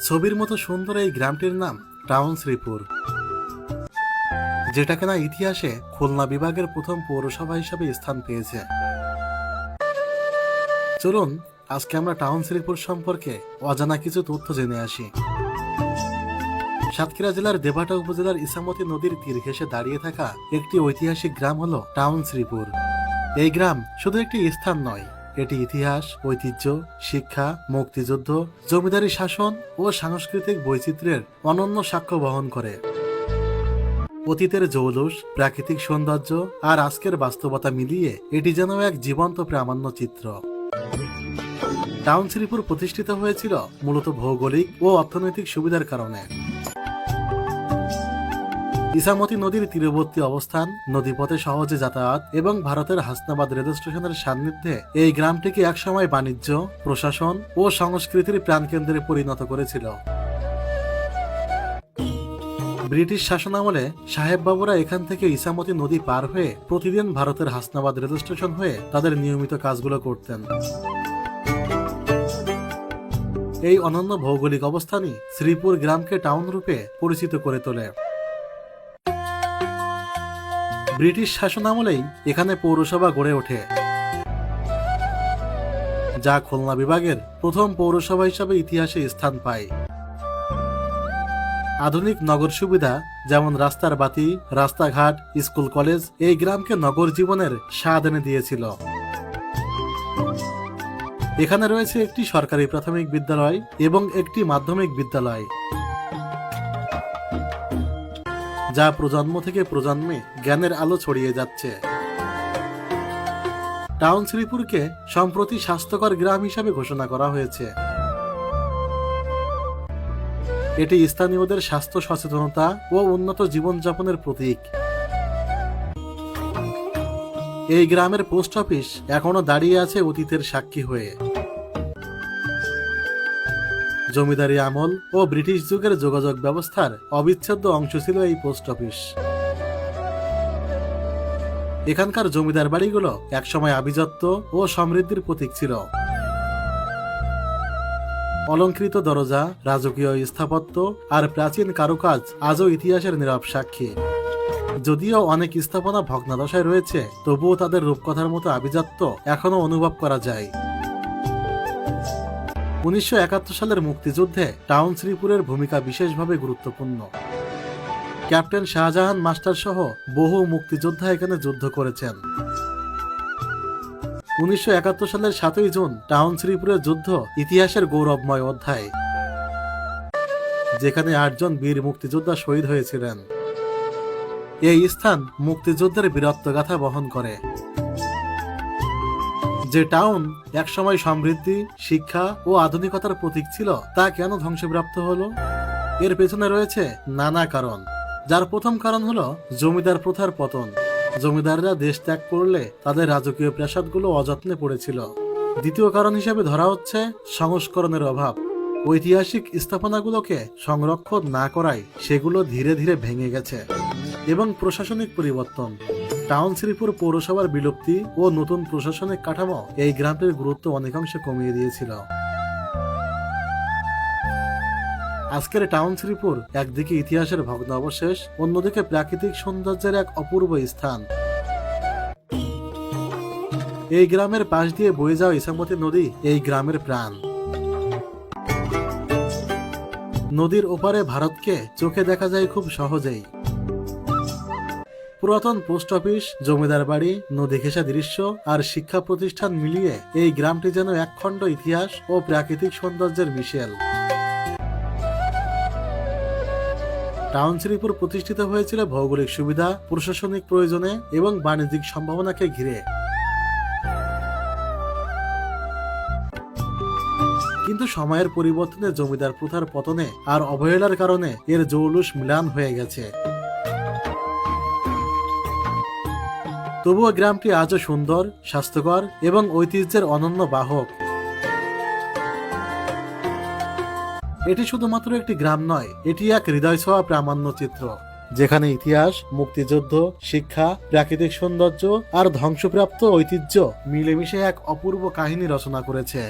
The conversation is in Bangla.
ছবির মতো সুন্দর এই গ্রামটির নাম টাউন শ্রীপুর, যেটা কিনা ইতিহাসে খুলনা বিভাগের প্রথম পৌরসভা হিসাবে স্থান পেয়েছে। চলুন আজকে আমরা টাউন শ্রীপুর সম্পর্কে অজানা কিছু তথ্য জেনে আসি। সাতক্ষীরা জেলার দেবাটা উপজেলার ইছামতি নদীর তীর ঘেঁষে দাঁড়িয়ে থাকা একটি ঐতিহাসিক গ্রাম হলো টাউন শ্রীপুর। এই গ্রাম শুধু একটি স্থান নয়, এটি ইতিহাস, ঐতিহ্য, শিক্ষা, মুক্তিযুদ্ধ, জমিদারি শাসন ও সাংস্কৃতিক বৈচিত্র্যের অনন্য সাক্ষ্য বহন করে। অতীতের জৌলুস, প্রাকৃতিক সৌন্দর্য আর আজকের বাস্তবতা মিলিয়ে এটি যেন এক জীবন্ত প্রামাণ্য চিত্র। টাউন শ্রীপুর প্রতিষ্ঠিত হয়েছিল মূলত ভৌগোলিক ও অর্থনৈতিক সুবিধার কারণে। ইছামতি নদীর তীরবর্তী অবস্থান, নদীপথে সহজে যাতায়াত এবং ভারতের হাসনাবাদ রেল স্টেশনের সান্নিধ্যে এই গ্রামটিকে একসময় বাণিজ্য, প্রশাসন ও সংস্কৃতির প্রাণকেন্দ্রে পরিণত করেছিল। ব্রিটিশ শাসনামলে সাহেব বাবুরা এখান থেকে ইছামতি নদী পার হয়ে প্রতিদিন ভারতের হাসনাবাদ রেল স্টেশন হয়ে তাদের নিয়মিত কাজগুলো করতেন। এই অনন্য ভৌগোলিক অবস্থানই শ্রীপুর গ্রামকে টাউন রূপে পরিচিত করে তোলে। ব্রিটিশ শাসনামলেই এখানে পৌরসভা গড়ে ওঠে, যা খুলনা বিভাগের প্রথম পৌরসভা হিসাবে ইতিহাসে স্থান পায়। আধুনিক নগর সুবিধা যেমন রাস্তার বাতি, রাস্তাঘাট, স্কুল, কলেজ এই গ্রামকে নগর জীবনের স্বাদ এনে দিয়েছিল। এখানে রয়েছে একটি সরকারি প্রাথমিক বিদ্যালয় এবং একটি মাধ্যমিক বিদ্যালয়, যা প্রজন্ম থেকে প্রজন্মে জ্ঞানের আলো ছড়িয়ে যাচ্ছে। টাউন শ্রীপুরকে সম্প্রতি স্বাস্থ্যকর গ্রাম হিসাবে ঘোষণা করা হয়েছে। এটি স্থানীয়দের স্বাস্থ্য সচেতনতা ও উন্নত জীবনযাপনের প্রতীক। এই গ্রামের পোস্ট অফিস এখনো দাঁড়িয়ে আছে অতীতের সাক্ষী হয়ে। জমিদারি আমল ও ব্রিটিশ যুগের যোগাযোগ ব্যবস্থার অবিচ্ছেদ্য অংশ ছিল এই পোস্ট অফিস। এখানকার জমিদার বাড়িগুলো একসময় আভিজাত্য ও সমৃদ্ধির প্রতীক ছিল। অলংকৃত দরজা, রাজকীয় স্থাপত্য আর প্রাচীন কারুকাজ আজও ইতিহাসের নীরব সাক্ষী। যদিও অনেক স্থাপনা ভগ্নাদশায় রয়েছে, তবুও তাদের রূপকথার মতো আভিজাত্য এখনো অনুভব করা যায়। 1971 সালের মুক্তিযুদ্ধে টাউন শ্রীপুরের ভূমিকা বিশেষভাবে গুরুত্বপূর্ণ। ক্যাপ্টেন শাহজাহান মাস্টার সহ বহু মুক্তিযোদ্ধা এখানে যুদ্ধ করেছেন। 1971 সালের 7ই জুন টাউন শ্রীপুরের যুদ্ধ ইতিহাসের গৌরবময় অধ্যায়, যেখানে 8 জন বীর মুক্তিযোদ্ধা শহীদ হয়েছিলেন। এই স্থান মুক্তিযুদ্ধের বীরত্বগাথা বহন করে। যে টাউন একসময় সমৃদ্ধি, শিক্ষা ও আধুনিকতার প্রতীক ছিল, তা কেন ধ্বংসপ্রাপ্ত হলো? এর পেছনে রয়েছে নানা কারণ, যার প্রথম কারণ হলো জমিদার প্রথার পতন। জমিদাররা দেশ ত্যাগ করলে তাদের রাজকীয় প্রাসাদগুলো অযত্নে পড়েছিল। দ্বিতীয় কারণ হিসেবে ধরা হচ্ছে সংস্করণের অভাব। ঐতিহাসিক স্থাপনাগুলোকে সংরক্ষণ না করায় সেগুলো ধীরে ধীরে ভেঙে গেছে। এবং প্রশাসনিক পরিবর্তন, টাউন শ্রীপুর পৌরসভার বিলুপ্তি ও নতুন প্রশাসনিক কাঠামো এই গ্রামটির গুরুত্ব অনেকাংশে কমিয়ে দিয়েছিল। আজকের টাউন শ্রীপুর একদিকে ইতিহাসের ভগ্নাবশেষ, অন্যদিকে প্রাকৃতিক সৌন্দর্যের এক অপূর্ব স্থান। এই গ্রামের পাশ দিয়ে বয়ে যাওয়া ইছামতি নদী এই গ্রামের প্রাণ। নদীর ওপারে ভারতকে চোখে দেখা যায় খুব সহজেই। পুরাতন পোস্ট অফিস, জমিদার বাড়ি, নদী ঘেঁষা দৃশ্য আর শিক্ষা প্রতিষ্ঠান মিলিয়ে এই গ্রামটি যেন একখণ্ড ইতিহাস ও প্রাকৃতিক সৌন্দর্যের মিশেল। টাউন শ্রীপুর প্রতিষ্ঠিত হয়েছিল ভৌগোলিক সুবিধা, প্রশাসনিক প্রয়োজনে এবং বাণিজ্যিক সম্ভাবনাকে ঘিরে। কিন্তু সময়ের পরিবর্তনে, জমিদার প্রথার পতনে আর অবহেলার কারণে এর জৌলুস ম্লান হয়ে গেছে। তবুও গ্রামটি আজও সুন্দর, স্বাস্থ্যকর এবং ঐতিহ্যের অনন্য বাহক। এটি শুধুমাত্র একটি গ্রাম নয়, এটি এক হৃদয় ছোঁয়া প্রামাণ্য চিত্র, যেখানে ইতিহাস, মুক্তিযুদ্ধ, শিক্ষা, প্রাকৃতিক সৌন্দর্য আর ধ্বংসপ্রাপ্ত ঐতিহ্য মিলেমিশে এক অপূর্ব কাহিনী রচনা করেছে।